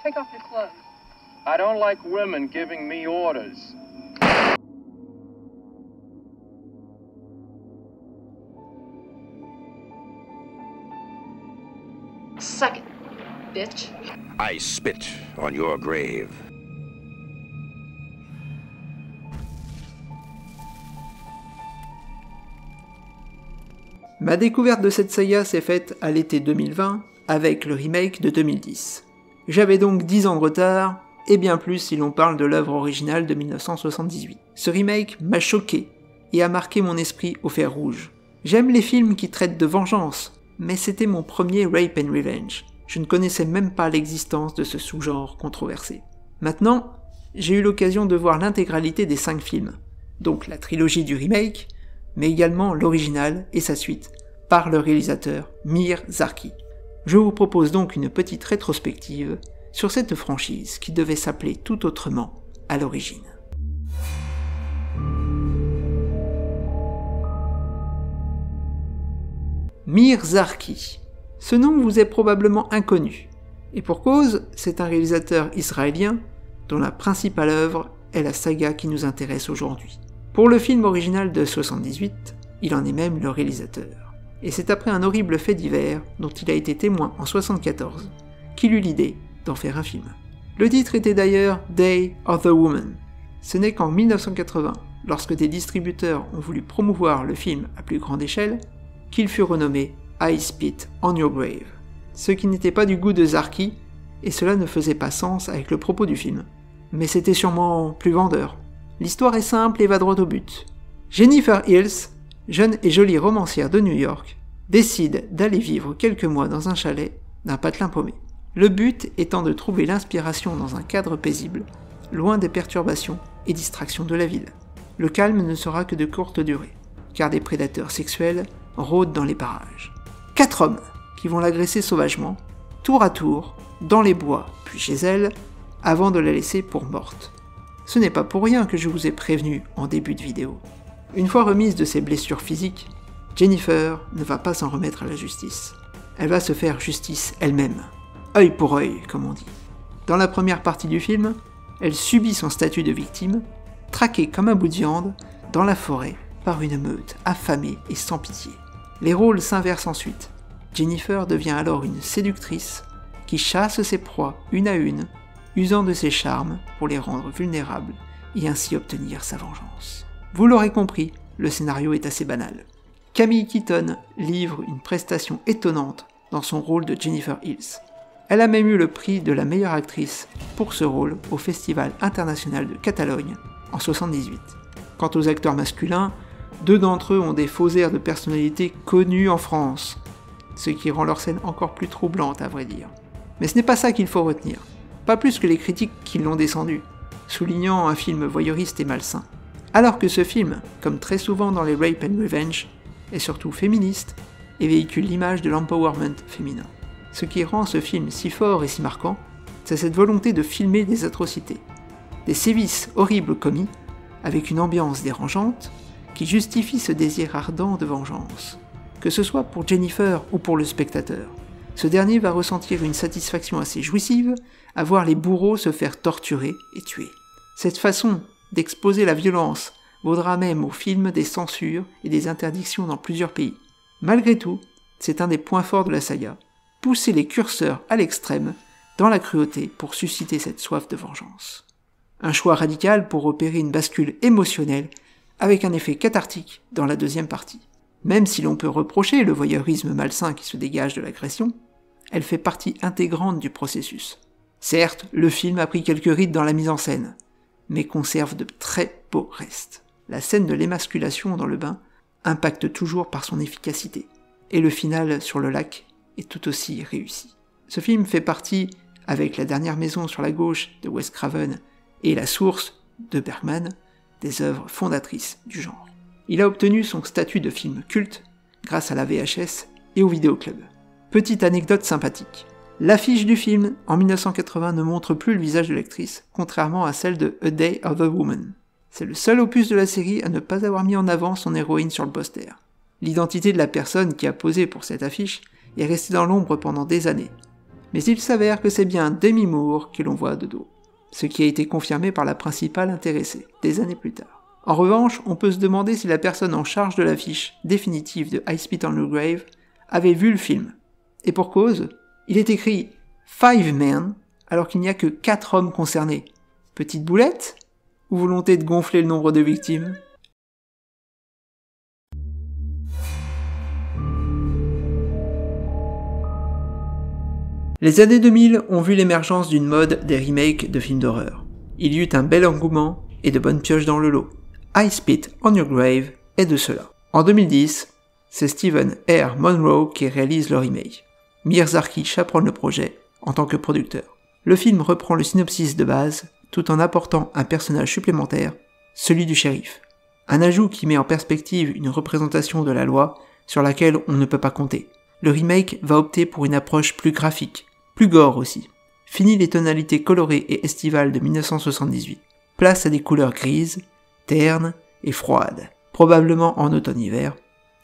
Take off your clothes. I don't like women giving me orders. Suck it, bitch. I spit on your grave. Ma découverte de cette saga s'est faite à l'été 2020 avec le remake de 2010. J'avais donc 10 ans de retard, et bien plus si l'on parle de l'œuvre originale de 1978. Ce remake m'a choqué et a marqué mon esprit au fer rouge. J'aime les films qui traitent de vengeance, mais c'était mon premier Rape and Revenge. Je ne connaissais même pas l'existence de ce sous-genre controversé. Maintenant, j'ai eu l'occasion de voir l'intégralité des 5 films, donc la trilogie du remake, mais également l'original et sa suite, par le réalisateur Mir Zarki. Je vous propose donc une petite rétrospective sur cette franchise qui devait s'appeler tout autrement à l'origine. Mir Zarki. Ce nom vous est probablement inconnu, et pour cause, c'est un réalisateur israélien dont la principale œuvre est la saga qui nous intéresse aujourd'hui. Pour le film original de 78, il en est même le réalisateur. Et c'est après un horrible fait divers, dont il a été témoin en 74, qu'il eut l'idée d'en faire un film. Le titre était d'ailleurs Day of the Woman. Ce n'est qu'en 1980, lorsque des distributeurs ont voulu promouvoir le film à plus grande échelle, qu'il fut renommé I Spit on Your Grave. Ce qui n'était pas du goût de Zarki, et cela ne faisait pas sens avec le propos du film. Mais c'était sûrement plus vendeur. L'histoire est simple et va droit au but. Jennifer Hills, jeune et jolie romancière de New York, décide d'aller vivre quelques mois dans un chalet d'un patelin paumé. Le but étant de trouver l'inspiration dans un cadre paisible, loin des perturbations et distractions de la ville. Le calme ne sera que de courte durée, car des prédateurs sexuels rôdent dans les parages. 4 hommes qui vont l'agresser sauvagement, tour à tour, dans les bois, puis chez elle, avant de la laisser pour morte. Ce n'est pas pour rien que je vous ai prévenu en début de vidéo. Une fois remise de ses blessures physiques, Jennifer ne va pas s'en remettre à la justice. Elle va se faire justice elle-même. Œil pour œil, comme on dit. Dans la première partie du film, elle subit son statut de victime, traquée comme un bout de viande, dans la forêt, par une meute affamée et sans pitié. Les rôles s'inversent ensuite. Jennifer devient alors une séductrice qui chasse ses proies une à une, usant de ses charmes pour les rendre vulnérables et ainsi obtenir sa vengeance. Vous l'aurez compris, le scénario est assez banal. Camille Keaton livre une prestation étonnante dans son rôle de Jennifer Hills. Elle a même eu le prix de la meilleure actrice pour ce rôle au Festival international de Catalogne en 78. Quant aux acteurs masculins, 2 d'entre eux ont des faux airs de personnalité connus en France, ce qui rend leur scène encore plus troublante à vrai dire. Mais ce n'est pas ça qu'il faut retenir, pas plus que les critiques qui l'ont descendu, soulignant un film voyeuriste et malsain. Alors que ce film, comme très souvent dans les Rape and Revenge, est surtout féministe et véhicule l'image de l'empowerment féminin. Ce qui rend ce film si fort et si marquant, c'est cette volonté de filmer des atrocités, des sévices horribles commis, avec une ambiance dérangeante, qui justifie ce désir ardent de vengeance. Que ce soit pour Jennifer ou pour le spectateur, ce dernier va ressentir une satisfaction assez jouissive à voir les bourreaux se faire torturer et tuer. Cette façon d'exposer la violence vaudra même au film des censures et des interdictions dans plusieurs pays. Malgré tout, c'est un des points forts de la saga, pousser les curseurs à l'extrême dans la cruauté pour susciter cette soif de vengeance. Un choix radical pour opérer une bascule émotionnelle avec un effet cathartique dans la deuxième partie. Même si l'on peut reprocher le voyeurisme malsain qui se dégage de l'agression, elle fait partie intégrante du processus. Certes, le film a pris quelques rides dans la mise en scène, mais conserve de très beaux restes. La scène de l'émasculation dans le bain impacte toujours par son efficacité, et le final sur le lac est tout aussi réussi. Ce film fait partie, avec La dernière maison sur la gauche de Wes Craven et La source de Bergman, des œuvres fondatrices du genre. Il a obtenu son statut de film culte grâce à la VHS et au vidéoclub. Petite anecdote sympathique. L'affiche du film, en 1980, ne montre plus le visage de l'actrice, contrairement à celle de A Day of a Woman. C'est le seul opus de la série à ne pas avoir mis en avant son héroïne sur le poster. L'identité de la personne qui a posé pour cette affiche est restée dans l'ombre pendant des années. Mais il s'avère que c'est bien Demi Moore que l'on voit de dos, ce qui a été confirmé par la principale intéressée, des années plus tard. En revanche, on peut se demander si la personne en charge de l'affiche définitive de High Spit on Your Grave avait vu le film. Et pour cause, il est écrit « 5 men » alors qu'il n'y a que 4 hommes concernés. Petite boulette ? Ou volonté de gonfler le nombre de victimes ? Les années 2000 ont vu l'émergence d'une mode des remakes de films d'horreur. Il y eut un bel engouement et de bonnes pioches dans le lot. I Spit on Your Grave est de cela. En 2010, c'est Stephen R. Monroe qui réalise le remake. Miyazaki chaperonne le projet en tant que producteur. Le film reprend le synopsis de base tout en apportant un personnage supplémentaire, celui du shérif. Un ajout qui met en perspective une représentation de la loi sur laquelle on ne peut pas compter. Le remake va opter pour une approche plus graphique, plus gore aussi. Fini les tonalités colorées et estivales de 1978. Place à des couleurs grises, ternes et froides, probablement en automne-hiver,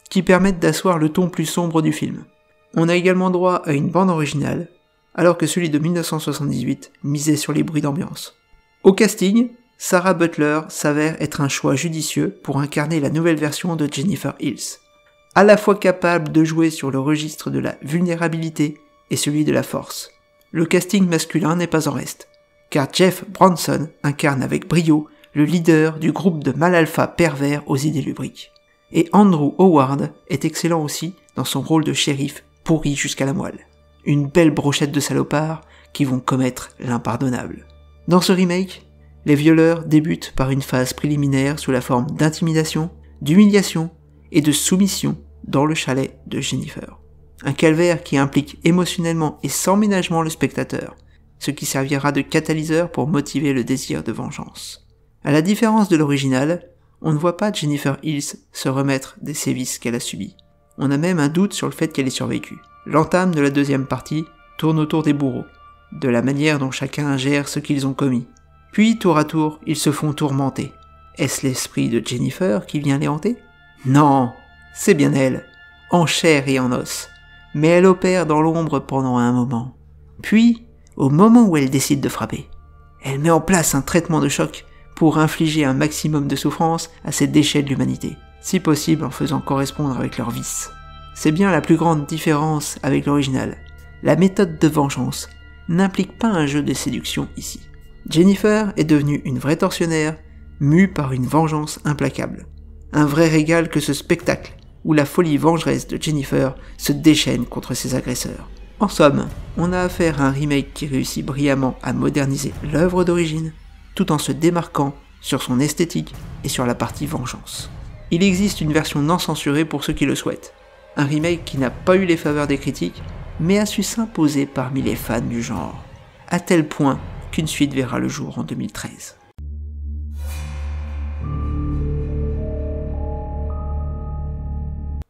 qui permettent d'asseoir le ton plus sombre du film. On a également droit à une bande originale, alors que celui de 1978 misait sur les bruits d'ambiance. Au casting, Sarah Butler s'avère être un choix judicieux pour incarner la nouvelle version de Jennifer Hills. À la fois capable de jouer sur le registre de la vulnérabilité et celui de la force. Le casting masculin n'est pas en reste, car Jeff Bronson incarne avec brio le leader du groupe de mal alpha pervers aux idées lubriques. Et Andrew Howard est excellent aussi dans son rôle de shérif pourri jusqu'à la moelle. Une belle brochette de salopards qui vont commettre l'impardonnable. Dans ce remake, les violeurs débutent par une phase préliminaire sous la forme d'intimidation, d'humiliation et de soumission dans le chalet de Jennifer. Un calvaire qui implique émotionnellement et sans ménagement le spectateur, ce qui servira de catalyseur pour motiver le désir de vengeance. À la différence de l'original, on ne voit pas Jennifer Hills se remettre des sévices qu'elle a subis. On a même un doute sur le fait qu'elle ait survécu. L'entame de la deuxième partie tourne autour des bourreaux, de la manière dont chacun gère ce qu'ils ont commis. Puis, tour à tour, ils se font tourmenter. Est-ce l'esprit de Jennifer qui vient les hanter ? Non, c'est bien elle, en chair et en os. Mais elle opère dans l'ombre pendant un moment. Puis, au moment où elle décide de frapper, elle met en place un traitement de choc pour infliger un maximum de souffrance à ces déchets de l'humanité, si possible en faisant correspondre avec leurs vices. C'est bien la plus grande différence avec l'original. La méthode de vengeance n'implique pas un jeu de séduction ici. Jennifer est devenue une vraie tortionnaire, mue par une vengeance implacable. Un vrai régal que ce spectacle, où la folie vengeresse de Jennifer se déchaîne contre ses agresseurs. En somme, on a affaire à un remake qui réussit brillamment à moderniser l'œuvre d'origine, tout en se démarquant sur son esthétique et sur la partie vengeance. Il existe une version non censurée pour ceux qui le souhaitent. Un remake qui n'a pas eu les faveurs des critiques, mais a su s'imposer parmi les fans du genre, à tel point qu'une suite verra le jour en 2013.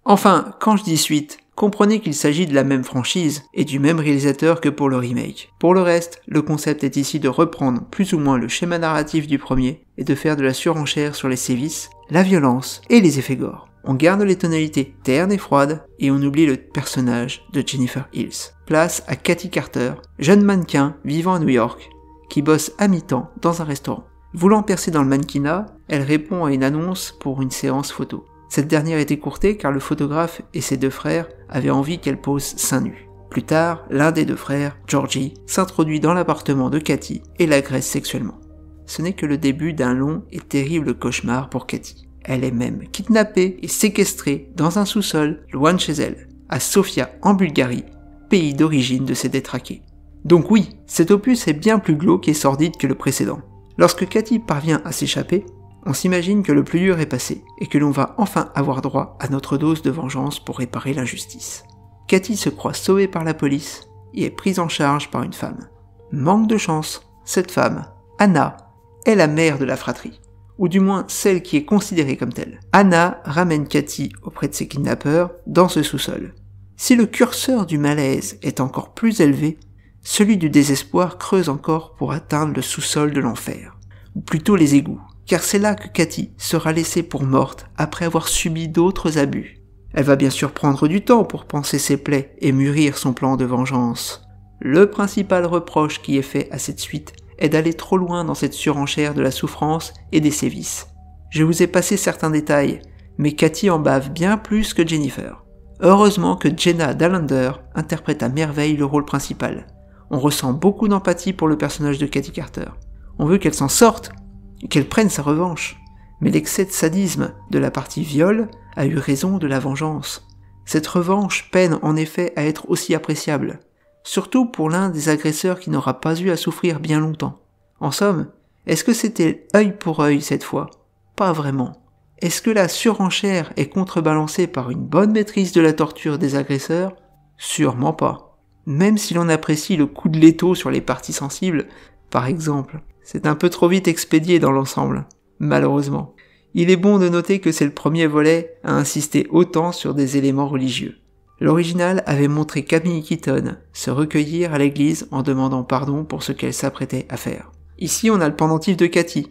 Enfin, quand je dis suite, comprenez qu'il s'agit de la même franchise et du même réalisateur que pour le remake. Pour le reste, le concept est ici de reprendre plus ou moins le schéma narratif du premier et de faire de la surenchère sur les sévices, la violence et les effets gore. On garde les tonalités ternes et froides et on oublie le personnage de Jennifer Hills. Place à Kathy Carter, jeune mannequin vivant à New York, qui bosse à mi-temps dans un restaurant. Voulant percer dans le mannequinat, elle répond à une annonce pour une séance photo. Cette dernière est écourtée car le photographe et ses deux frères avaient envie qu'elle pose seins nus. Plus tard, l'un des deux frères, Georgie, s'introduit dans l'appartement de Kathy et l'agresse sexuellement. Ce n'est que le début d'un long et terrible cauchemar pour Kathy. Elle est même kidnappée et séquestrée dans un sous-sol loin de chez elle, à Sofia en Bulgarie, pays d'origine de ses détraqués. Donc oui, cet opus est bien plus glauque et sordide que le précédent. Lorsque Kathy parvient à s'échapper, on s'imagine que le plus dur est passé et que l'on va enfin avoir droit à notre dose de vengeance pour réparer l'injustice. Kathy se croit sauvée par la police et est prise en charge par une femme. Manque de chance, cette femme, Anna, est la mère de la fratrie, ou du moins celle qui est considérée comme telle. Anna ramène Kathy auprès de ses kidnappeurs dans ce sous-sol. Si le curseur du malaise est encore plus élevé, celui du désespoir creuse encore pour atteindre le sous-sol de l'enfer, ou plutôt les égouts. Car c'est là que Kathy sera laissée pour morte après avoir subi d'autres abus. Elle va bien sûr prendre du temps pour panser ses plaies et mûrir son plan de vengeance. Le principal reproche qui est fait à cette suite est d'aller trop loin dans cette surenchère de la souffrance et des sévices. Je vous ai passé certains détails, mais Katy en bave bien plus que Jennifer. Heureusement que Jenna Dallender interprète à merveille le rôle principal. On ressent beaucoup d'empathie pour le personnage de Katy Carter. On veut qu'elle s'en sorte, et qu'elle prenne sa revanche. Mais l'excès de sadisme de la partie viol a eu raison de la vengeance. Cette revanche peine en effet à être aussi appréciable, surtout pour l'un des agresseurs qui n'aura pas eu à souffrir bien longtemps. En somme, est-ce que c'était œil pour œil cette fois ? Pas vraiment. Est-ce que la surenchère est contrebalancée par une bonne maîtrise de la torture des agresseurs ? Sûrement pas. Même si l'on apprécie le coup de l'étau sur les parties sensibles, par exemple, c'est un peu trop vite expédié dans l'ensemble, malheureusement. Il est bon de noter que c'est le premier volet à insister autant sur des éléments religieux. L'original avait montré Camille Keaton se recueillir à l'église en demandant pardon pour ce qu'elle s'apprêtait à faire. Ici, on a le pendentif de Katy,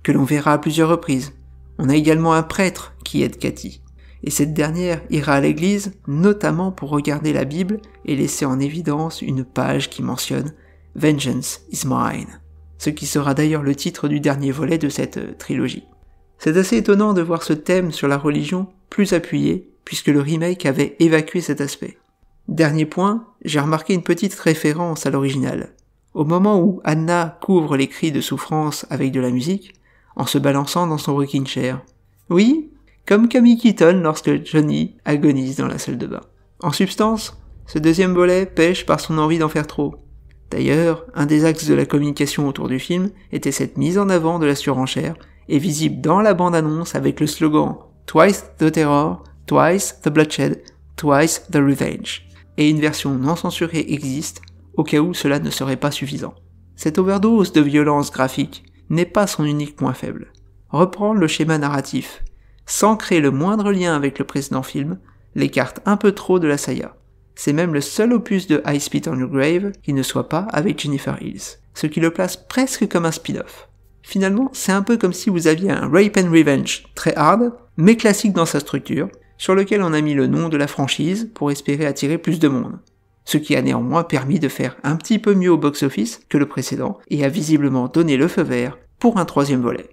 que l'on verra à plusieurs reprises. On a également un prêtre qui aide Katy. Et cette dernière ira à l'église, notamment pour regarder la Bible et laisser en évidence une page qui mentionne « Vengeance is mine », ce qui sera d'ailleurs le titre du dernier volet de cette trilogie. C'est assez étonnant de voir ce thème sur la religion plus appuyé, puisque le remake avait évacué cet aspect. Dernier point, j'ai remarqué une petite référence à l'original. Au moment où Anna couvre les cris de souffrance avec de la musique, en se balançant dans son rocking chair. Oui, comme Camille Keaton lorsque Johnny agonise dans la salle de bain. En substance, ce deuxième volet pêche par son envie d'en faire trop. D'ailleurs, un des axes de la communication autour du film était cette mise en avant de la surenchère, et visible dans la bande-annonce avec le slogan « Twice the terror, twice the bloodshed, twice the revenge ». Et une version non censurée existe, au cas où cela ne serait pas suffisant. Cette overdose de violence graphique n'est pas son unique point faible. Reprendre le schéma narratif, sans créer le moindre lien avec le précédent film, l'écarte un peu trop de la saga. C'est même le seul opus de I Spit on Your Grave qui ne soit pas avec Jennifer Hills, ce qui le place presque comme un spin-off. Finalement, c'est un peu comme si vous aviez un Rape and Revenge très hard, mais classique dans sa structure, sur lequel on a mis le nom de la franchise pour espérer attirer plus de monde. Ce qui a néanmoins permis de faire un petit peu mieux au box-office que le précédent et a visiblement donné le feu vert pour un troisième volet.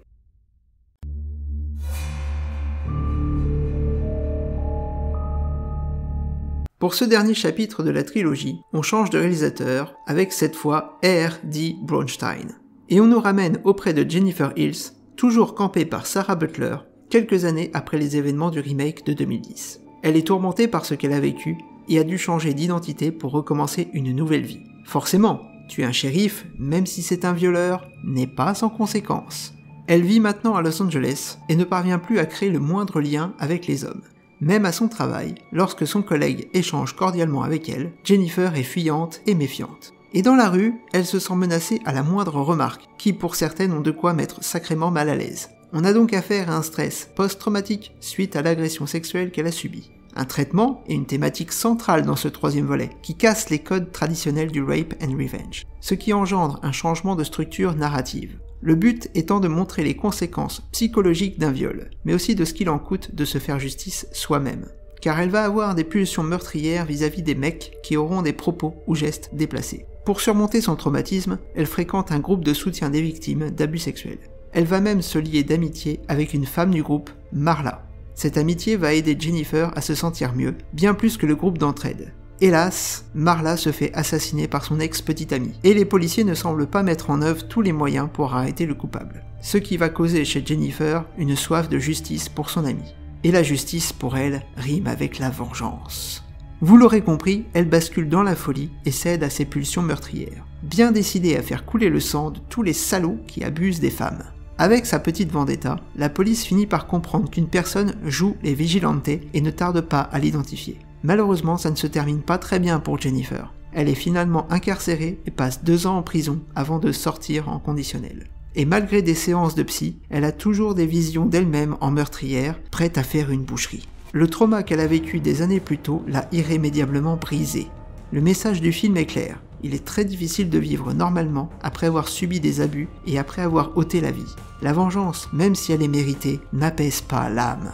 Pour ce dernier chapitre de la trilogie, on change de réalisateur avec cette fois R.D. Braunstein. Et on nous ramène auprès de Jennifer Hills, toujours campée par Sarah Butler, quelques années après les événements du remake de 2010. Elle est tourmentée par ce qu'elle a vécu et a dû changer d'identité pour recommencer une nouvelle vie. Forcément, tuer un shérif, même si c'est un violeur, n'est pas sans conséquences. Elle vit maintenant à Los Angeles et ne parvient plus à créer le moindre lien avec les hommes. Même à son travail, lorsque son collègue échange cordialement avec elle, Jennifer est fuyante et méfiante. Et dans la rue, elle se sent menacée à la moindre remarque, qui pour certaines ont de quoi mettre sacrément mal à l'aise. On a donc affaire à un stress post-traumatique suite à l'agression sexuelle qu'elle a subie. Un traitement et une thématique centrale dans ce troisième volet, qui casse les codes traditionnels du rape and revenge, ce qui engendre un changement de structure narrative. Le but étant de montrer les conséquences psychologiques d'un viol, mais aussi de ce qu'il en coûte de se faire justice soi-même. Car elle va avoir des pulsions meurtrières vis-à-vis des mecs qui auront des propos ou gestes déplacés. Pour surmonter son traumatisme, elle fréquente un groupe de soutien des victimes d'abus sexuels. Elle va même se lier d'amitié avec une femme du groupe, Marla. Cette amitié va aider Jennifer à se sentir mieux, bien plus que le groupe d'entraide. Hélas, Marla se fait assassiner par son ex-petite amie, et les policiers ne semblent pas mettre en œuvre tous les moyens pour arrêter le coupable. Ce qui va causer chez Jennifer une soif de justice pour son amie. Et la justice, pour elle, rime avec la vengeance. Vous l'aurez compris, elle bascule dans la folie et cède à ses pulsions meurtrières, bien décidée à faire couler le sang de tous les salauds qui abusent des femmes. Avec sa petite vendetta, la police finit par comprendre qu'une personne joue les vigilantes et ne tarde pas à l'identifier. Malheureusement, ça ne se termine pas très bien pour Jennifer. Elle est finalement incarcérée et passe 2 ans en prison avant de sortir en conditionnel. Et malgré des séances de psy, elle a toujours des visions d'elle-même en meurtrière, prête à faire une boucherie. Le trauma qu'elle a vécu des années plus tôt l'a irrémédiablement brisée. Le message du film est clair. Il est très difficile de vivre normalement après avoir subi des abus et après avoir ôté la vie. La vengeance, même si elle est méritée, n'apaise pas l'âme.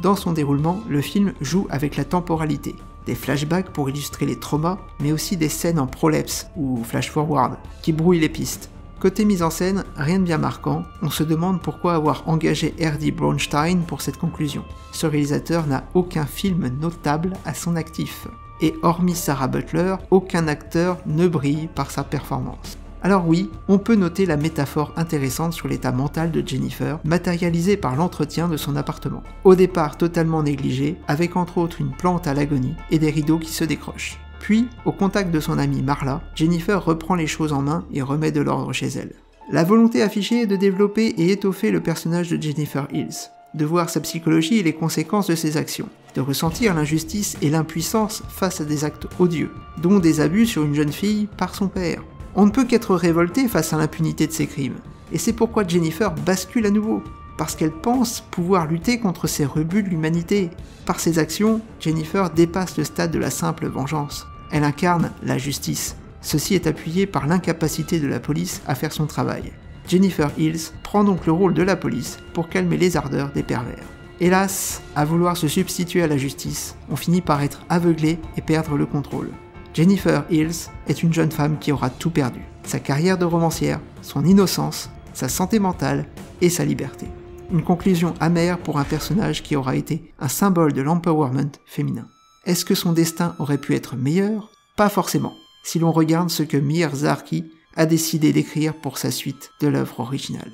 Dans son déroulement, le film joue avec la temporalité. des flashbacks pour illustrer les traumas, mais aussi des scènes en prolapse ou flash-forward qui brouillent les pistes. Côté mise en scène, rien de bien marquant, on se demande pourquoi avoir engagé R.D. Braunstein pour cette conclusion. Ce réalisateur n'a aucun film notable à son actif. Et hormis Sarah Butler, aucun acteur ne brille par sa performance. Alors oui, on peut noter la métaphore intéressante sur l'état mental de Jennifer, matérialisée par l'entretien de son appartement. Au départ totalement négligé, avec entre autres une plante à l'agonie et des rideaux qui se décrochent. Puis, au contact de son amie Marla, Jennifer reprend les choses en main et remet de l'ordre chez elle. La volonté affichée est de développer et étoffer le personnage de Jennifer Hills, de voir sa psychologie et les conséquences de ses actions, de ressentir l'injustice et l'impuissance face à des actes odieux, dont des abus sur une jeune fille par son père. On ne peut qu'être révolté face à l'impunité de ces crimes, et c'est pourquoi Jennifer bascule à nouveau, parce qu'elle pense pouvoir lutter contre ces rebuts de l'humanité. Par ses actions, Jennifer dépasse le stade de la simple vengeance. Elle incarne la justice. Ceci est appuyé par l'incapacité de la police à faire son travail. Jennifer Hills prend donc le rôle de la police pour calmer les ardeurs des pervers. Hélas, à vouloir se substituer à la justice, on finit par être aveuglé et perdre le contrôle. Jennifer Hills est une jeune femme qui aura tout perdu. Sa carrière de romancière, son innocence, sa santé mentale et sa liberté. Une conclusion amère pour un personnage qui aura été un symbole de l'empowerment féminin. Est-ce que son destin aurait pu être meilleur ? Pas forcément, si l'on regarde ce que Meir Zarchi a décidé d'écrire pour sa suite de l'œuvre originale.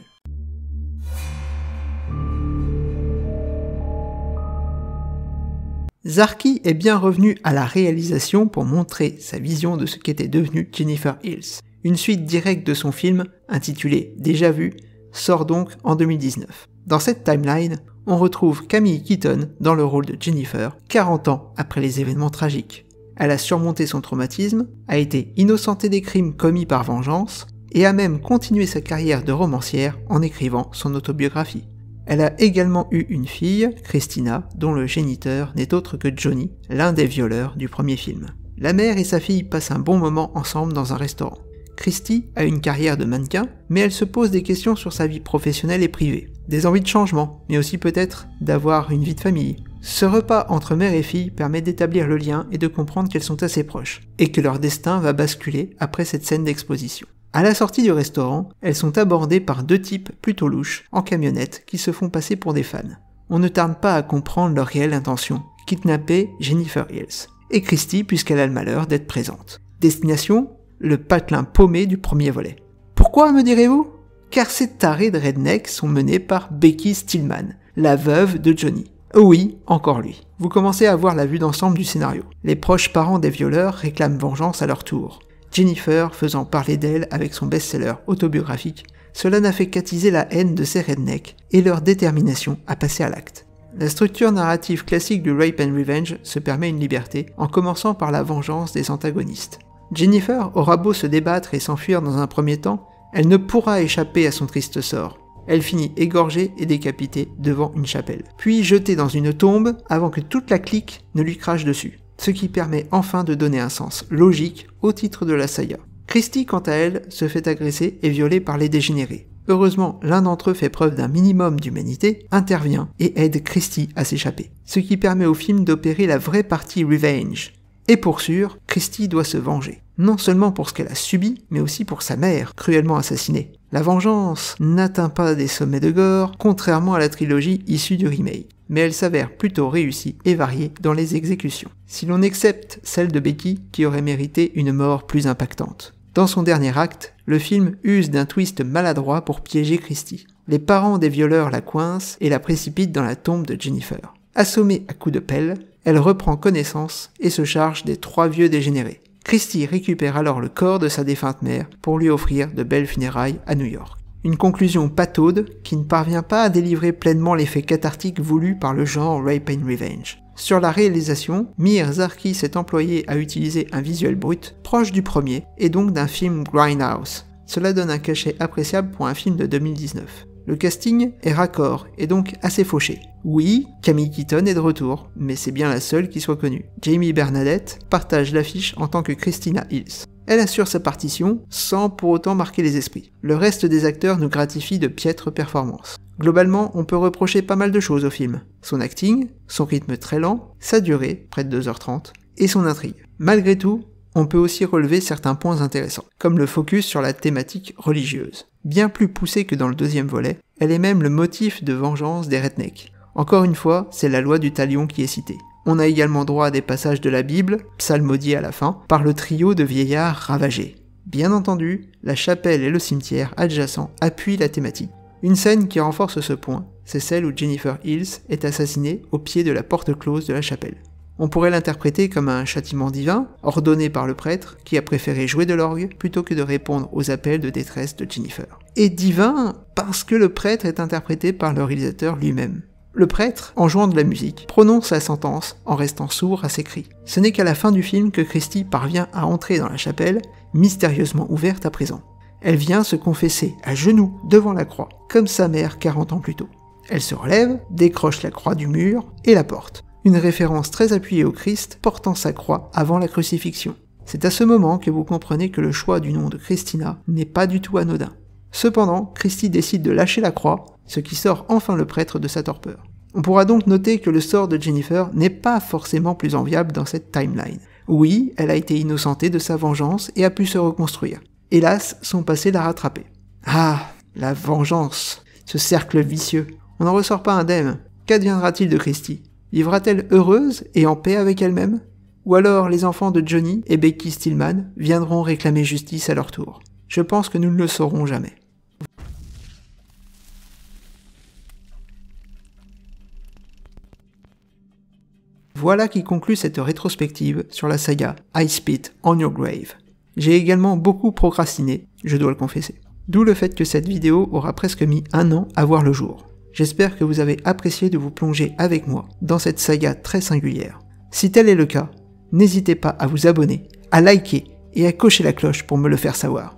Zarchi est bien revenu à la réalisation pour montrer sa vision de ce qu'était devenue Jennifer Hills. Une suite directe de son film, intitulé Déjà vu, sort donc en 2019. Dans cette timeline, on retrouve Camille Keaton dans le rôle de Jennifer, 40 ans après les événements tragiques. Elle a surmonté son traumatisme, a été innocentée des crimes commis par vengeance, et a même continué sa carrière de romancière en écrivant son autobiographie. Elle a également eu une fille, Christina, dont le géniteur n'est autre que Johnny, l'un des violeurs du premier film. La mère et sa fille passent un bon moment ensemble dans un restaurant. Christy a une carrière de mannequin, mais elle se pose des questions sur sa vie professionnelle et privée. Des envies de changement, mais aussi peut-être d'avoir une vie de famille. Ce repas entre mère et fille permet d'établir le lien et de comprendre qu'elles sont assez proches, et que leur destin va basculer après cette scène d'exposition. À la sortie du restaurant, elles sont abordées par deux types plutôt louches, en camionnette, qui se font passer pour des fans. On ne tarde pas à comprendre leur réelle intention, kidnapper Jennifer Hills. Et Christy, puisqu'elle a le malheur d'être présente. Destination ? Le patelin paumé du premier volet. Pourquoi, me direz-vous ? Car ces tarés de redneck sont menés par Becky Stillman, la veuve de Johnny. Oui, encore lui. Vous commencez à voir la vue d'ensemble du scénario. Les proches parents des violeurs réclament vengeance à leur tour. Jennifer faisant parler d'elle avec son best-seller autobiographique, cela n'a fait qu'attiser la haine de ces rednecks et leur détermination à passer à l'acte. La structure narrative classique du Rape and Revenge se permet une liberté, en commençant par la vengeance des antagonistes. Jennifer aura beau se débattre et s'enfuir dans un premier temps, elle ne pourra échapper à son triste sort. Elle finit égorgée et décapitée devant une chapelle, puis jetée dans une tombe avant que toute la clique ne lui crache dessus, ce qui permet enfin de donner un sens logique au titre de la saga. Christy, quant à elle, se fait agresser et violer par les dégénérés. Heureusement, l'un d'entre eux fait preuve d'un minimum d'humanité, intervient et aide Christy à s'échapper, ce qui permet au film d'opérer la vraie partie revenge. Et pour sûr, Christy doit se venger. Non seulement pour ce qu'elle a subi, mais aussi pour sa mère, cruellement assassinée. La vengeance n'atteint pas des sommets de gore, contrairement à la trilogie issue du remake, mais elle s'avère plutôt réussie et variée dans les exécutions. Si l'on accepte celle de Becky, qui aurait mérité une mort plus impactante. Dans son dernier acte, le film use d'un twist maladroit pour piéger Christy. Les parents des violeurs la coincent et la précipitent dans la tombe de Jennifer. Assommée à coups de pelle, elle reprend connaissance et se charge des 3 vieux dégénérés. Christy récupère alors le corps de sa défunte mère pour lui offrir de belles funérailles à New York. Une conclusion pataude qui ne parvient pas à délivrer pleinement l'effet cathartique voulu par le genre Rape and Revenge. Sur la réalisation, Meir Zarchi s'est employé à utiliser un visuel brut proche du premier et donc d'un film Grindhouse. Cela donne un cachet appréciable pour un film de 2019. Le casting est raccord et donc assez fauché. Oui, Camille Keaton est de retour, mais c'est bien la seule qui soit connue. Jamie Bernadette partage l'affiche en tant que Christina Hills. Elle assure sa partition sans pour autant marquer les esprits. Le reste des acteurs nous gratifie de piètres performances. Globalement, on peut reprocher pas mal de choses au film. Son acting, son rythme très lent, sa durée, près de 2h30, et son intrigue. Malgré tout, on peut aussi relever certains points intéressants, comme le focus sur la thématique religieuse. Bien plus poussée que dans le deuxième volet, elle est même le motif de vengeance des rednecks. Encore une fois, c'est la loi du talion qui est citée. On a également droit à des passages de la Bible, psalmodiés à la fin, par le trio de vieillards ravagés. Bien entendu, la chapelle et le cimetière adjacent appuient la thématique. Une scène qui renforce ce point, c'est celle où Jennifer Hills est assassinée au pied de la porte close de la chapelle. On pourrait l'interpréter comme un châtiment divin, ordonné par le prêtre, qui a préféré jouer de l'orgue plutôt que de répondre aux appels de détresse de Jennifer. Et divin parce que le prêtre est interprété par le réalisateur lui-même. Le prêtre, en jouant de la musique, prononce sa sentence en restant sourd à ses cris. Ce n'est qu'à la fin du film que Christie parvient à entrer dans la chapelle, mystérieusement ouverte à présent. Elle vient se confesser à genoux devant la croix, comme sa mère 40 ans plus tôt. Elle se relève, décroche la croix du mur et la porte. Une référence très appuyée au Christ portant sa croix avant la crucifixion. C'est à ce moment que vous comprenez que le choix du nom de Christina n'est pas du tout anodin. Cependant, Christie décide de lâcher la croix, ce qui sort enfin le prêtre de sa torpeur. On pourra donc noter que le sort de Jennifer n'est pas forcément plus enviable dans cette timeline. Oui, elle a été innocentée de sa vengeance et a pu se reconstruire. Hélas, son passé l'a rattrapée. Ah, la vengeance, ce cercle vicieux. On n'en ressort pas indemne. Qu'adviendra-t-il de Christie ? Vivra-t-elle heureuse et en paix avec elle-même ? Ou alors les enfants de Johnny et Becky Stillman viendront réclamer justice à leur tour ? Je pense que nous ne le saurons jamais. Voilà qui conclut cette rétrospective sur la saga I Spit on Your Grave. J'ai également beaucoup procrastiné, je dois le confesser. D'où le fait que cette vidéo aura presque mis 1 an à voir le jour. J'espère que vous avez apprécié de vous plonger avec moi dans cette saga très singulière. Si tel est le cas, n'hésitez pas à vous abonner, à liker et à cocher la cloche pour me le faire savoir.